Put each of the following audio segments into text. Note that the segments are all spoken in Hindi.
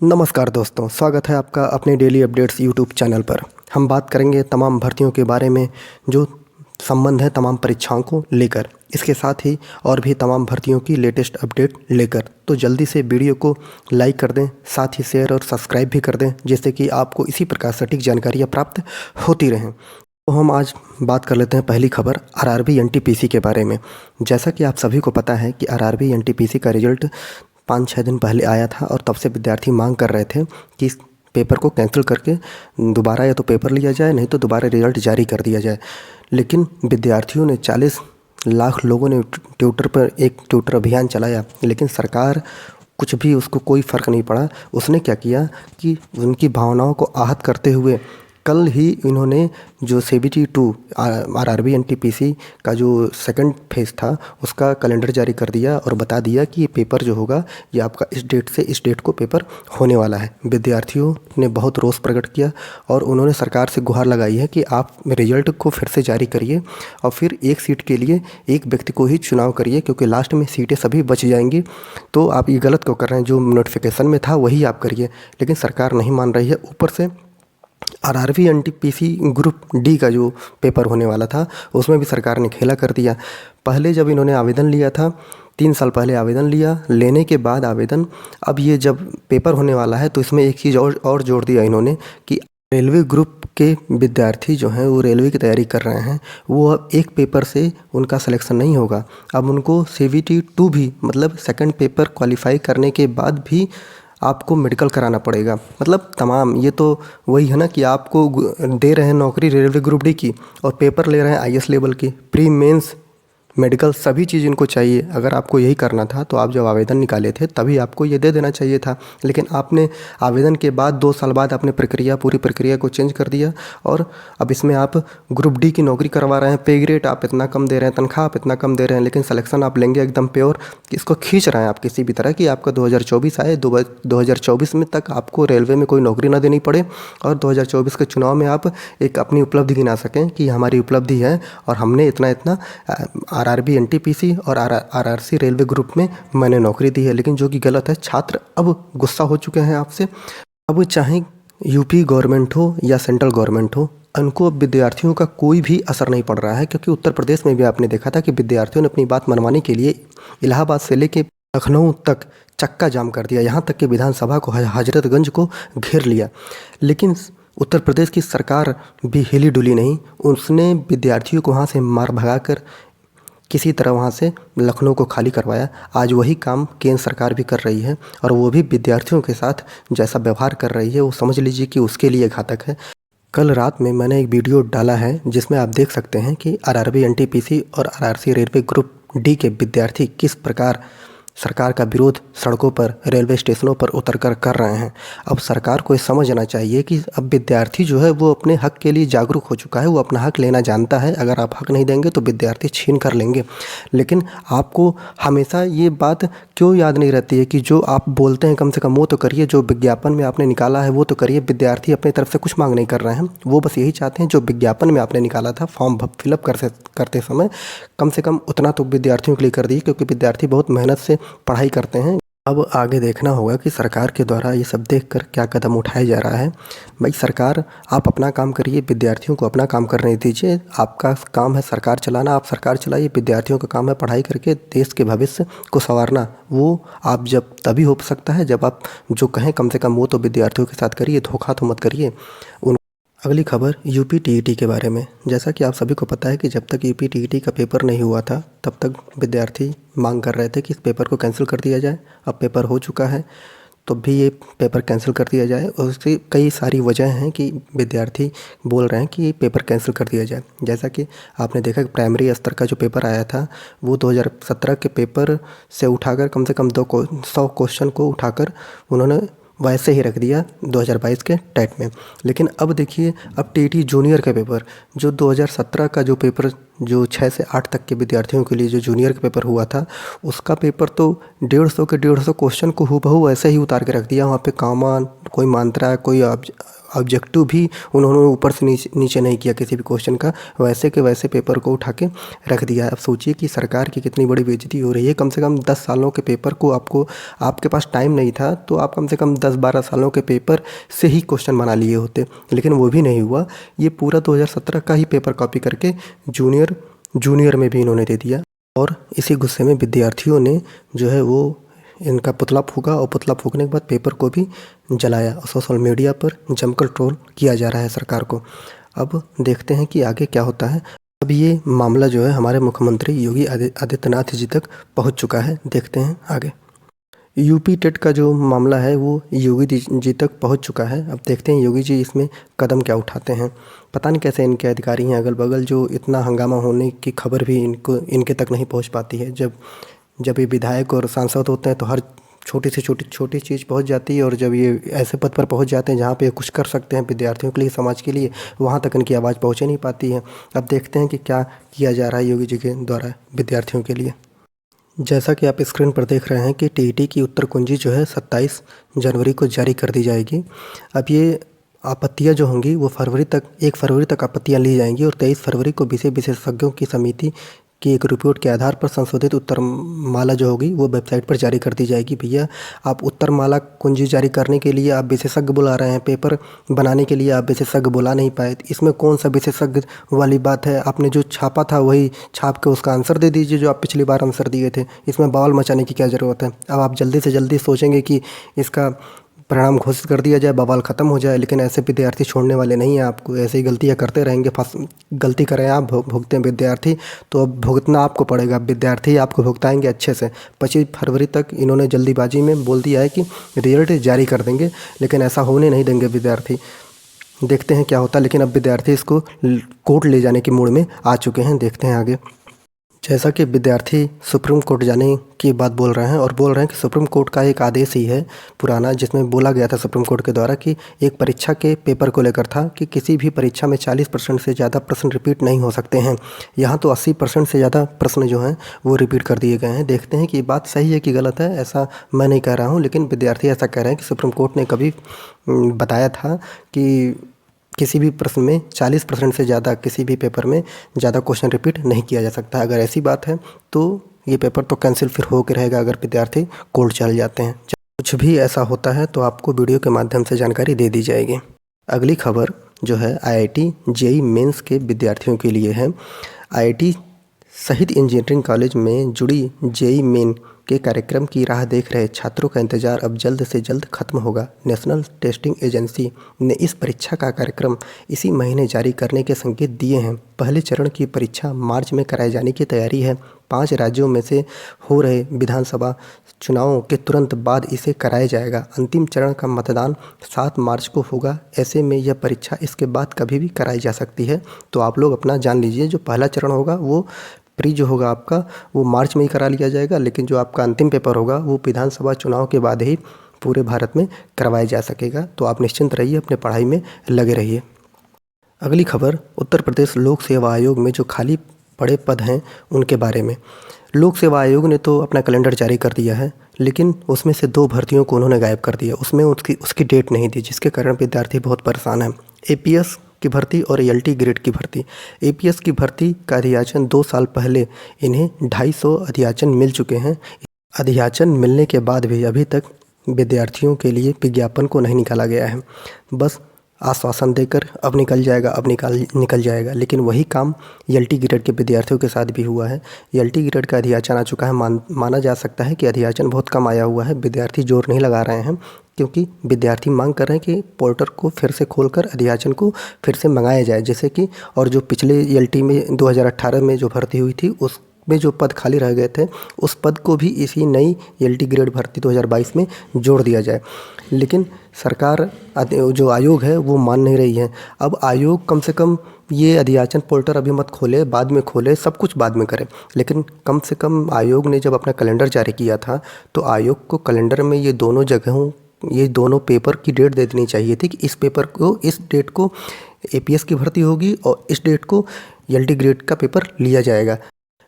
नमस्कार दोस्तों, स्वागत है आपका अपने डेली अपडेट्स यूट्यूब चैनल पर। हम बात करेंगे तमाम भर्तियों के बारे में जो संबंध है तमाम परीक्षाओं को लेकर, इसके साथ ही और भी तमाम भर्तियों की लेटेस्ट अपडेट लेकर। तो जल्दी से वीडियो को लाइक कर दें, साथ ही शेयर और सब्सक्राइब भी कर दें, जिससे कि आपको इसी प्रकार सटीक जानकारियाँ प्राप्त होती रहें। तो हम आज बात कर लेते हैं पहली खबर आरआरबी एनटीपीसी के बारे में। जैसा कि आप सभी को पता है कि आरआरबी एनटीपीसी का रिजल्ट 5-6 दिन पहले आया था और तब से विद्यार्थी मांग कर रहे थे कि इस पेपर को कैंसिल करके दोबारा या तो पेपर लिया जाए, नहीं तो दोबारा रिजल्ट जारी कर दिया जाए। लेकिन विद्यार्थियों ने 40 लाख लोगों ने ट्विटर पर एक ट्विटर अभियान चलाया, लेकिन सरकार कुछ भी उसको कोई फ़र्क नहीं पड़ा। उसने क्या किया कि उनकी भावनाओं को आहत करते हुए कल ही इन्होंने जो सीबीटी 2 आरआरबी एनटीपीसी का जो सेकंड फेज़ था उसका कैलेंडर जारी कर दिया और बता दिया कि ये पेपर जो होगा ये आपका इस डेट से इस डेट को पेपर होने वाला है। विद्यार्थियों ने बहुत रोष प्रकट किया और उन्होंने सरकार से गुहार लगाई है कि आप रिजल्ट को फिर से जारी करिए और फिर एक सीट के लिए एक व्यक्ति को ही चुनाव करिए, क्योंकि लास्ट में सीटें सभी बच जाएंगी। तो आप ये गलत क्यों कर रहे हैं? जो नोटिफिकेशन में था वही आप करिए। लेकिन सरकार नहीं मान रही है। ऊपर से आरआरबी एनटीपीसी ग्रुप डी का जो पेपर होने वाला था उसमें भी सरकार ने खेला कर दिया। पहले जब इन्होंने आवेदन लिया था, 3 साल पहले आवेदन लिया, लेने के बाद आवेदन अब ये जब पेपर होने वाला है तो इसमें एक चीज़ और जोड़ दिया इन्होंने कि रेलवे ग्रुप के विद्यार्थी जो हैं वो रेलवे की तैयारी कर रहे हैं, वो अब एक पेपर से उनका सिलेक्शन नहीं होगा। अब उनको सीबीटी 2 भी, मतलब सेकंड पेपर क्वालिफाई करने के बाद भी आपको मेडिकल कराना पड़ेगा। मतलब तमाम ये तो वही है ना कि आपको दे रहे हैं नौकरी रेलवे ग्रुप डी की और पेपर ले रहे हैं आईएएस लेवल की। प्री मेंस मेडिकल सभी चीज़ इनको चाहिए। अगर आपको यही करना था तो आप जब आवेदन निकाले थे तभी आपको ये दे देना चाहिए था, लेकिन आपने आवेदन के बाद 2 साल बाद आपने पूरी प्रक्रिया को चेंज कर दिया और अब इसमें आप ग्रुप डी की नौकरी करवा रहे हैं। पे ग्रेड आप इतना कम दे रहे हैं, तनख्वाह आप इतना कम दे रहे हैं, लेकिन सिलेक्शन आप लेंगे एकदम प्योर। इसको खींच रहे हैं आप किसी भी तरह कि आपका 2024 आए, 2024 में तक आपको रेलवे में कोई नौकरी ना देनी पड़े और 2024 के चुनाव में आप एक अपनी उपलब्धि गिना सकें कि हमारी उपलब्धि है और हमने इतना इतना आरआरबी एनटीपीसी और आरआरसी रेलवे ग्रुप में मैंने नौकरी दी है। लेकिन जो कि गलत है। छात्र अब गुस्सा हो चुके हैं आपसे। अब चाहे यूपी गवर्नमेंट हो या सेंट्रल गवर्नमेंट हो, उनको विद्यार्थियों का कोई भी असर नहीं पड़ रहा है, क्योंकि उत्तर प्रदेश में भी आपने देखा था कि विद्यार्थियों ने अपनी बात मनवाने के लिए इलाहाबाद से लेके लखनऊ तक चक्का जाम कर दिया, यहाँ तक कि विधानसभा को हजरतगंज को घेर लिया। लेकिन उत्तर प्रदेश की सरकार भी हिली डुली नहीं। उसने विद्यार्थियों को वहाँ से मार भगाकर किसी तरह वहाँ से लखनऊ को खाली करवाया। आज वही काम केंद्र सरकार भी कर रही है और वो भी विद्यार्थियों के साथ जैसा व्यवहार कर रही है वो समझ लीजिए कि उसके लिए घातक है। कल रात में मैंने एक वीडियो डाला है जिसमें आप देख सकते हैं कि आरआरबी एनटीपीसी और आरआरसी रेलवे ग्रुप डी के विद्यार्थी किस प्रकार सरकार का विरोध सड़कों पर, रेलवे स्टेशनों पर उतरकर कर रहे हैं। अब सरकार को ये समझना चाहिए कि अब विद्यार्थी जो है वो अपने हक के लिए जागरूक हो चुका है, वो अपना हक लेना जानता है। अगर आप हक नहीं देंगे तो विद्यार्थी छीन कर लेंगे। लेकिन आपको हमेशा ये बात क्यों याद नहीं रहती है कि जो आप बोलते हैं कम से कम वो तो करिए, जो विज्ञापन में आपने निकाला है वो तो करिए। विद्यार्थी अपनी तरफ से कुछ मांग नहीं कर रहे हैं, वो बस यही चाहते हैं जो विज्ञापन में आपने निकाला था फॉर्म फिलअप करते समय कम से कम उतना तो विद्यार्थियों के लिए कर दिए, क्योंकि विद्यार्थी बहुत मेहनत से पढ़ाई करते हैं। अब आगे देखना होगा कि सरकार के द्वारा ये सब देखकर क्या कदम उठाया जा रहा है। भाई सरकार, आप अपना काम करिए, विद्यार्थियों को अपना काम करने दीजिए। आपका काम है सरकार चलाना, आप सरकार चलाइए। विद्यार्थियों का काम है पढ़ाई करके देश के भविष्य को संवारना। वो आप जब तभी हो सकता है जब आप जो कहें कम से कम वो तो विद्यार्थियों के साथ करिए, धोखा तो मत करिए। अगली खबर यूपी टीईटी के बारे में। जैसा कि आप सभी को पता है कि जब तक यूपी टीईटी का पेपर नहीं हुआ था तब तक विद्यार्थी मांग कर रहे थे कि इस पेपर को कैंसिल कर दिया जाए। अब पेपर हो चुका है तो भी ये पेपर कैंसिल कर दिया जाए, और उसकी कई सारी वजह हैं कि विद्यार्थी बोल रहे हैं कि ये पेपर कैंसिल कर दिया जाए। जैसा कि आपने देखा कि प्राइमरी स्तर का जो पेपर आया था वो 2017 के पेपर से उठाकर कम से कम 100 क्वेश्चन को उठाकर उन्होंने वैसे ही रख दिया 2022 के टेट में। लेकिन अब देखिए, अब टीईटी जूनियर का पेपर जो 2017 का जो पेपर जो 6 से 8 तक के विद्यार्थियों के लिए जो जूनियर का पेपर हुआ था, उसका पेपर तो 150 के 150 क्वेश्चन को हूबहू ऐसे ही उतार के रख दिया। वहाँ पे कॉमा, कोई मात्रा, कोई ऑब्जेक्टिव भी उन्होंने ऊपर से नीचे नहीं किया किसी भी क्वेश्चन का, वैसे के वैसे पेपर को उठा के रख दिया है। अब सोचिए कि सरकार की कितनी बड़ी बेइज्जती हो रही है। कम से कम 10 सालों के पेपर को आपके पास टाइम नहीं था तो आप कम से कम 10-12 सालों के पेपर से ही क्वेश्चन बना लिए होते, लेकिन वो भी नहीं हुआ। ये पूरा 2017 का ही पेपर कॉपी करके जूनियर में भी इन्होंने दे दिया। और इसी गुस्से में विद्यार्थियों ने जो है वो इनका पुतला फूंका और पुतला फूंकने के बाद पेपर को भी जलाया और सोशल मीडिया पर जमकर ट्रोल किया जा रहा है सरकार को। अब देखते हैं कि आगे क्या होता है। अब ये मामला जो है हमारे मुख्यमंत्री योगी आदित्यनाथ जी तक पहुंच चुका है। देखते हैं आगे। यूपी टेट का जो मामला है वो योगी जी तक पहुंच चुका है। अब देखते हैं योगी जी इसमें कदम क्या उठाते हैं। पता नहीं कैसे इनके अधिकारी हैं अगल बगल जो इतना हंगामा होने की खबर भी इनके तक नहीं पहुंच पाती है। जब ये विधायक और सांसद होते हैं तो हर छोटी से छोटी चीज़ पहुंच जाती है, और जब ये ऐसे पद पर पहुंच जाते हैं जहां पे कुछ कर सकते हैं विद्यार्थियों के लिए, समाज के लिए, वहां तक इनकी आवाज़ पहुँच नहीं पाती है। अब देखते हैं कि क्या किया जा रहा है योगी जी के द्वारा विद्यार्थियों के लिए। जैसा कि आप स्क्रीन पर देख रहे हैं कि टीईटी की उत्तर कुंजी जो है 27 जनवरी को जारी कर दी जाएगी। अब ये आपत्तियां जो होंगी वो 1 फरवरी तक आपत्तियां ली जाएंगी और 23 फरवरी को विशेषज्ञों की समिति की एक रिपोर्ट के आधार पर संशोधित उत्तरमाला जो होगी वो वेबसाइट पर जारी कर दी जाएगी। भैया आप उत्तरमाला कुंजी जारी करने के लिए आप विशेषज्ञ बुला रहे हैं, पेपर बनाने के लिए आप विशेषज्ञ बुला नहीं पाए, इसमें कौन सा विशेषज्ञ वाली बात है? आपने जो छापा था वही छाप के उसका आंसर दे दीजिए जो आप पिछली बार आंसर दिए थे। इसमें बवाल मचाने की क्या ज़रूरत है? अब आप जल्दी से जल्दी सोचेंगे कि इसका परिणाम घोषित कर दिया जाए, बवाल ख़त्म हो जाए, लेकिन ऐसे विद्यार्थी छोड़ने वाले नहीं हैं आपको। ऐसे ही गलतियां करते रहेंगे, गलती करें आप, भुगतें विद्यार्थी, तो अब भुगतना आपको पड़ेगा। विद्यार्थी आपको भुगताएंगे अच्छे से। 25 फरवरी तक इन्होंने जल्दीबाजी में बोल दिया है कि रिजल्ट जारी कर देंगे, लेकिन ऐसा होने नहीं देंगे विद्यार्थी। देखते हैं क्या होता है, लेकिन अब विद्यार्थी इसको कोर्ट ले जाने के मूड में आ चुके हैं। देखते हैं आगे। जैसा कि विद्यार्थी सुप्रीम कोर्ट जाने की बात बोल रहे हैं और बोल रहे हैं कि सुप्रीम कोर्ट का एक आदेश ही है पुराना, जिसमें बोला गया था सुप्रीम कोर्ट के द्वारा कि एक परीक्षा के पेपर को लेकर था कि किसी भी परीक्षा में 40% से ज़्यादा प्रश्न रिपीट नहीं हो सकते हैं। यहाँ तो 80% से ज़्यादा प्रश्न जो हैं वो रिपीट कर दिए गए हैं। देखते हैं कि ये बात सही है कि गलत है, ऐसा मैं नहीं कह रहा हूँ, लेकिन विद्यार्थी ऐसा कह रहे हैं कि सुप्रीम कोर्ट ने कभी बताया था कि किसी भी प्रश्न में 40% से ज़्यादा किसी भी पेपर में ज़्यादा क्वेश्चन रिपीट नहीं किया जा सकता। अगर ऐसी बात है तो ये पेपर तो कैंसिल फिर हो के रहेगा अगर विद्यार्थी कोर्ट चल जाते हैं। कुछ भी ऐसा होता है तो आपको वीडियो के माध्यम से जानकारी दे दी जाएगी। अगली खबर जो है आईआईटी जेईई मेंस के विद्यार्थियों के लिए है। आईआईटी सहित इंजीनियरिंग कॉलेज में जुड़ी जेईई मेन के कार्यक्रम की राह देख रहे छात्रों का इंतजार अब जल्द से जल्द खत्म होगा। नेशनल टेस्टिंग एजेंसी ने इस परीक्षा का कार्यक्रम इसी महीने जारी करने के संकेत दिए हैं। पहले चरण की परीक्षा मार्च में कराए जाने की तैयारी है। 5 राज्यों में से हो रहे विधानसभा चुनावों के तुरंत बाद इसे कराया जाएगा। अंतिम चरण का मतदान 7 मार्च को होगा। ऐसे में यह परीक्षा इसके बाद कभी भी कराई जा सकती है। तो आप लोग अपना जान लीजिए, जो पहला चरण होगा वो प्री जो होगा आपका वो मार्च में ही करा लिया जाएगा, लेकिन जो आपका अंतिम पेपर होगा वो विधानसभा चुनाव के बाद ही पूरे भारत में करवाया जा सकेगा। तो आप निश्चिंत रहिए, अपने पढ़ाई में लगे रहिए। अगली खबर उत्तर प्रदेश लोक सेवा आयोग में जो खाली पड़े पद हैं उनके बारे में। लोक सेवा आयोग ने तो अपना कैलेंडर जारी कर दिया है, लेकिन उसमें से 2 भर्तियों को उन्होंने गायब कर दिया। उसमें उसकी डेट नहीं दी, जिसके कारण विद्यार्थी बहुत परेशान हैं। एपीएस की भर्ती और एलटी ग्रेड की भर्ती। एपीएस की भर्ती का अधियाचन 2 साल पहले इन्हें 250 अधियाचन मिल चुके हैं। अधियाचन मिलने के बाद भी अभी तक विद्यार्थियों के लिए विज्ञापन को नहीं निकाला गया है। बस आश्वासन देकर अब निकल जाएगा, लेकिन वही काम एलटी ग्रेड के विद्यार्थियों के साथ भी हुआ है। एलटी ग्रेड का अधियाचन आ चुका है। माना जा सकता है कि अधियाचन बहुत कम आया हुआ है। विद्यार्थी जोर नहीं लगा रहे हैं, क्योंकि विद्यार्थी मांग कर रहे हैं कि पोर्टल को फिर से खोलकर अधियाचन को फिर से मंगाया जाए, जैसे कि और जो पिछले एलटी में 2018 में जो भर्ती हुई थी उसमें जो पद खाली रह गए थे उस पद को भी इसी नई एलटी ग्रेड भर्ती 2022 में जोड़ दिया जाए। लेकिन सरकार जो आयोग है वो मान नहीं रही है। अब आयोग कम से कम ये अधियाचन पोर्टल अभी मत खोले, बाद में खोले, सब कुछ बाद में करे, लेकिन कम से कम आयोग ने जब अपना कैलेंडर जारी किया था तो आयोग को कैलेंडर में ये दोनों पेपर की डेट दे देनी चाहिए थी कि इस डेट को एपीएस की भर्ती होगी और इस डेट को एलटी ग्रेड का पेपर लिया जाएगा।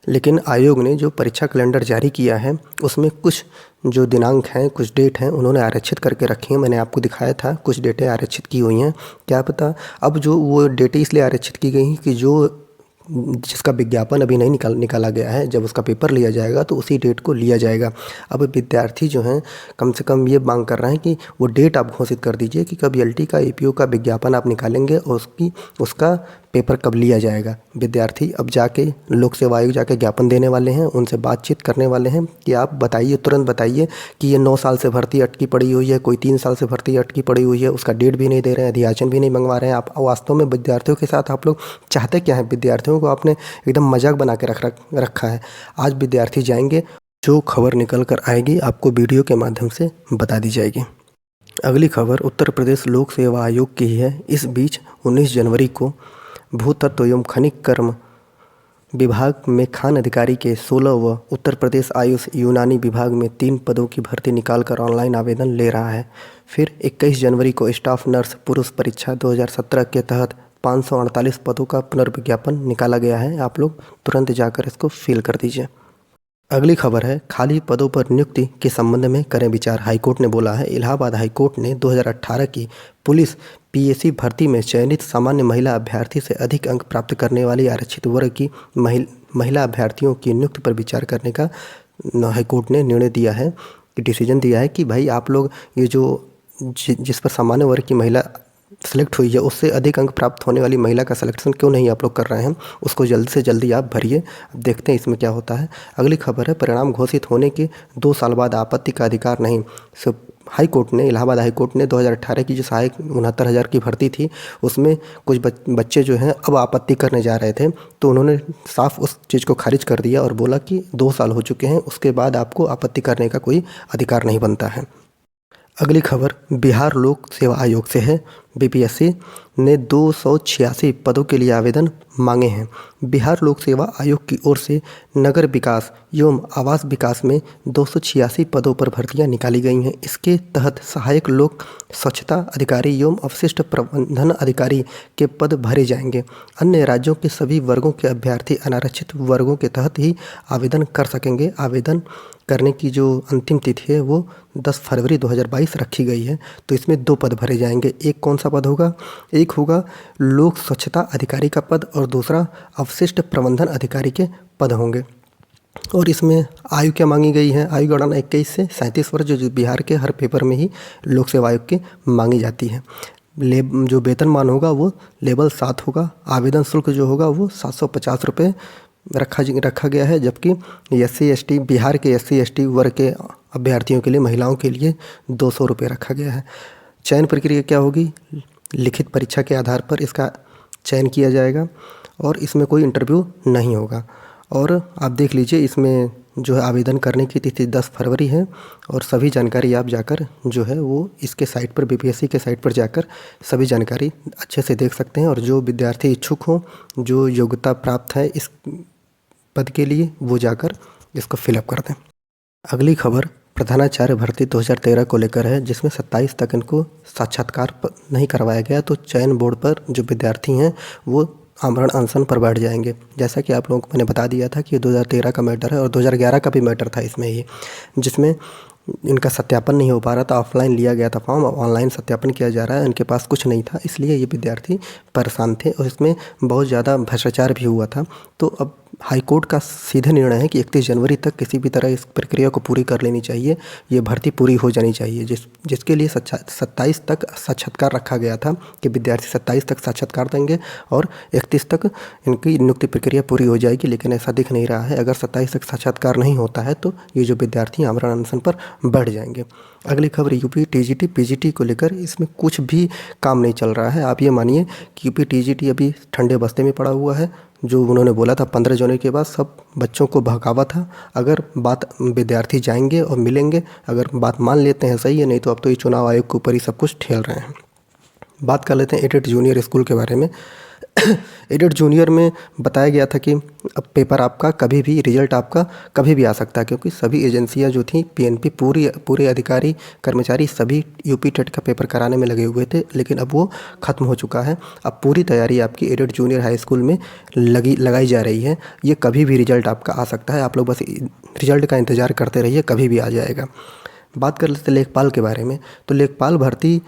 लेकिन आयोग ने जो परीक्षा कैलेंडर जारी किया है उसमें कुछ जो दिनांक हैं, कुछ डेट हैं, उन्होंने आरक्षित करके रखी हैं। मैंने आपको दिखाया था कुछ डेटें आरक्षित की हुई हैं। क्या पता अब जो वो डेटें इसलिए आरक्षित की गई हैं कि जो जिसका विज्ञापन अभी नहीं निकाला गया है, जब उसका पेपर लिया जाएगा तो उसी डेट को लिया जाएगा। अब विद्यार्थी जो हैं कम से कम ये मांग कर रहे हैं कि वो डेट आप घोषित कर दीजिए कि कब एलटी का एपीओ का विज्ञापन आप निकालेंगे और उसका पेपर कब लिया जाएगा। विद्यार्थी अब जाके लोक सेवा आयोग जाके ज्ञापन देने वाले हैं, उनसे बातचीत करने वाले हैं कि आप बताइए, तुरंत बताइए कि ये 9 साल से भर्ती अटकी पड़ी हुई है, कोई 3 साल से भर्ती अटकी पड़ी हुई है, उसका डेट भी नहीं दे रहे हैं, अधियाचन भी नहीं मंगवा रहे हैं। आप वास्तव में विद्यार्थियों के साथ आप लोग चाहते क्या हैं? विद्यार्थियों को आपने एकदम मजाक बना के रखा है। आज विद्यार्थी जाएंगे, जो खबर निकल कर आएगी आपको वीडियो के माध्यम से बता दी जाएगी। अगली खबर उत्तर प्रदेश लोक सेवा आयोग की ही है। इस बीच 19 जनवरी को भूतत्व एवं खनिज कर्म विभाग में खान अधिकारी के 16 व उत्तर प्रदेश आयुष यूनानी विभाग में 3 पदों की भर्ती निकालकर ऑनलाइन आवेदन ले रहा है। फिर 21 जनवरी को स्टाफ नर्स पुरुष परीक्षा 2017 के तहत 548 पदों का पुनर्विज्ञापन निकाला गया है। आप लोग तुरंत जाकर इसको फिल कर दीजिए। अगली खबर है खाली पदों पर नियुक्ति के संबंध में करें विचार। हाईकोर्ट ने बोला है। इलाहाबाद हाईकोर्ट ने 2018 की पुलिस पीएसी भर्ती में चयनित सामान्य महिला अभ्यर्थी से अधिक अंक प्राप्त करने वाली आरक्षित वर्ग की महिला अभ्यर्थियों की नियुक्ति पर विचार करने का हाईकोर्ट ने निर्णय दिया है, कि डिसीजन दिया है कि भाई आप लोग ये जो जिस पर सामान्य वर्ग की महिला सेलेक्ट हुई है उससे अधिक अंक प्राप्त होने वाली महिला का सिलेक्शन क्यों नहीं आप लोग कर रहे हैं, उसको जल्द से जल्दी आप भरिए। अब देखते हैं इसमें क्या होता है। अगली खबर है परिणाम घोषित होने के 2 साल बाद आपत्ति का अधिकार नहीं। हाई कोर्ट ने, इलाहाबाद हाई कोर्ट ने 2018 की जो सहायक 69,000 की भर्ती थी उसमें कुछ बच्चे जो हैं अब आपत्ति करने जा रहे थे, तो उन्होंने साफ उस चीज़ को खारिज कर दिया और बोला कि 2 साल हो चुके हैं, उसके बाद आपको आपत्ति करने का कोई अधिकार नहीं बनता है। अगली खबर बिहार लोक सेवा आयोग से है। बीपीएससी ने 286 पदों के लिए आवेदन मांगे हैं। बिहार लोक सेवा आयोग की ओर से नगर विकास एवं आवास विकास में 286 पदों पर भर्तियां निकाली गई हैं। इसके तहत सहायक लोक स्वच्छता अधिकारी एवं अवशिष्ट प्रबंधन अधिकारी के पद भरे जाएंगे। अन्य राज्यों के सभी वर्गों के अभ्यर्थी अनारक्षित वर्गों के तहत ही आवेदन कर सकेंगे। आवेदन करने की जो अंतिम तिथि है वो 10 फरवरी 2022 रखी गई है। तो इसमें 2 पद भरे जाएंगे। एक कौन सा पद होगा? एक होगा लोक स्वच्छता अधिकारी का पद और दूसरा अवशिष्ट प्रबंधन अधिकारी के पद होंगे। और इसमें आयु क्या मांगी गई है? आयु गणना 21 से 37 वर्ष जो बिहार के हर पेपर में ही लोक सेवा आयोग के मांगी जाती है। जो वेतनमान होगा वो लेवल 7 होगा। आवेदन शुल्क जो होगा वो 750 रुपये रखा गया है, जबकि SC/ST बिहार के SC/ST वर्ग के अभ्यर्थियों के लिए, महिलाओं के लिए 200 रुपये रखा गया है। चयन प्रक्रिया क्या होगी? लिखित परीक्षा के आधार पर इसका चयन किया जाएगा और इसमें कोई इंटरव्यू नहीं होगा। और आप देख लीजिए इसमें जो है आवेदन करने की तिथि 10 फरवरी है और सभी जानकारी आप जाकर जो है वो इसके साइट पर, बीपीएससी के साइट पर जाकर सभी जानकारी अच्छे से देख सकते हैं। और जो विद्यार्थी इच्छुक हों, जो योग्यता प्राप्त है इस पद के लिए, वो जाकर इसको फिलअप कर दें। अगली खबर प्रधानाचार्य भर्ती 2013 को लेकर है, जिसमें 27 तक इनको साक्षात्कार नहीं करवाया गया। तो चयन बोर्ड पर जो विद्यार्थी हैं वो आमरण अनशन पर बैठ जाएंगे। जैसा कि आप लोगों को मैंने बता दिया था कि 2013 का मैटर है और 2011 का भी मैटर था इसमें ही, जिसमें इनका सत्यापन नहीं हो पा रहा था। ऑफलाइन लिया गया था फॉर्म, ऑनलाइन सत्यापन किया जा रहा है। इनके पास कुछ नहीं था, इसलिए ये विद्यार्थी परेशान थे और इसमें बहुत ज़्यादा भ्रष्टाचार भी हुआ था। तो अब हाईकोर्ट का सीधे निर्णय है कि 31 जनवरी तक किसी भी तरह इस प्रक्रिया को पूरी कर लेनी चाहिए, ये भर्ती पूरी हो जानी चाहिए। जिसके लिए 27 तक साक्षात्कार रखा गया था कि विद्यार्थी 27 तक साक्षात्कार देंगे और 31 तक इनकी नियुक्ति प्रक्रिया पूरी हो जाएगी, लेकिन ऐसा दिख नहीं रहा है। अगर 27 तक साक्षात्कार नहीं होता है तो ये जो विद्यार्थी आमरण अनशन पर बढ़ जाएंगे। अगली खबर यूपी टीजीटी पीजीटी को लेकर, इसमें कुछ भी काम नहीं चल रहा है। आप ये मानिए कि यूपी टीजीटी अभी ठंडे बस्ते में पड़ा हुआ है। जो उन्होंने बोला था 15 जनवरी के बाद सब बच्चों को बहकावा था। अगर बात विद्यार्थी जाएंगे और मिलेंगे, अगर बात मान लेते हैं सही है, नहीं तो अब तो ये चुनाव आयोग के ऊपर ही सब कुछ ठेल रहे हैं। बात कर लेते हैं एडेड जूनियर स्कूल के बारे में। एडेड जूनियर में बताया गया था कि अब पेपर आपका कभी भी, रिजल्ट आपका कभी भी आ सकता है, क्योंकि सभी एजेंसियां जो थी, पीएनपी, पूरे अधिकारी कर्मचारी सभी यूपी टेट का पेपर कराने में लगे हुए थे, लेकिन अब वो ख़त्म हो चुका है। अब पूरी तैयारी आपकी एडेड जूनियर हाई स्कूल में लगाई जा रही है। ये कभी भी रिजल्ट आपका आ सकता है, आप लोग बस रिजल्ट का इंतज़ार करते रहिए, कभी भी आ जाएगा। बात कर लेते लेखपाल के बारे में। तो लेखपाल भर्ती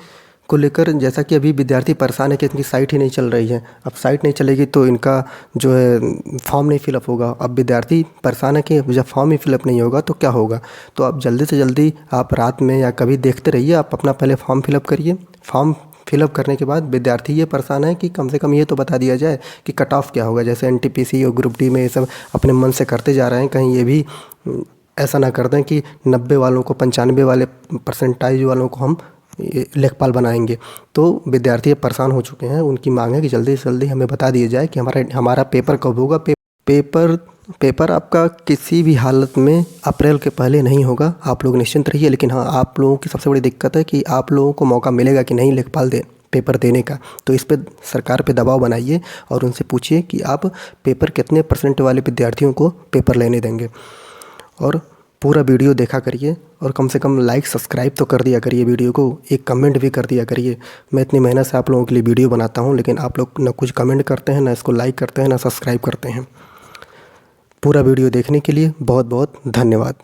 को लेकर जैसा कि अभी विद्यार्थी परेशान है कि इनकी साइट ही नहीं चल रही है। अब साइट नहीं चलेगी तो इनका जो है फॉर्म नहीं फिलअप होगा। अब विद्यार्थी परेशान है कि जब फॉर्म ही फिलअप नहीं होगा तो क्या होगा। तो आप जल्दी से जल्दी आप रात में या कभी देखते रहिए, आप अपना पहले फॉर्म फिलअप करिए। फॉर्म फिलअप करने के बाद विद्यार्थी ये परेशान है कि कम से कम ये तो बता दिया जाए कि कट ऑफ क्या होगा। जैसे एनटीपीसी और ग्रुप डी में ये सब अपने मन से करते जा रहे हैं, कहीं ये भी ऐसा ना कर दें कि 90 वालों को, 95 वाले परसेंटाइज वालों को हम लेखपाल बनाएंगे। तो विद्यार्थी परेशान हो चुके हैं, उनकी मांग है कि जल्दी से जल्दी हमें बता दिया जाए कि हमारा पेपर कब होगा। पेपर आपका किसी भी हालत में अप्रैल के पहले नहीं होगा, आप लोग निश्चिंत रहिए। लेकिन हाँ, आप लोगों की सबसे बड़ी दिक्कत है कि आप लोगों को मौका मिलेगा कि नहीं लेखपाल पेपर देने का। तो इस पर सरकार पे दबाव बनाइए और उनसे पूछिए कि आप पेपर कितने % वाले विद्यार्थियों को पेपर लेने देंगे। और पूरा वीडियो देखा करिए और कम से कम लाइक सब्सक्राइब तो कर दिया करिए, वीडियो को एक कमेंट भी कर दिया करिए। मैं इतनी मेहनत से आप लोगों के लिए वीडियो बनाता हूँ, लेकिन आप लोग ना कुछ कमेंट करते हैं, ना इसको लाइक करते हैं, ना सब्सक्राइब करते हैं। पूरा वीडियो देखने के लिए बहुत बहुत धन्यवाद।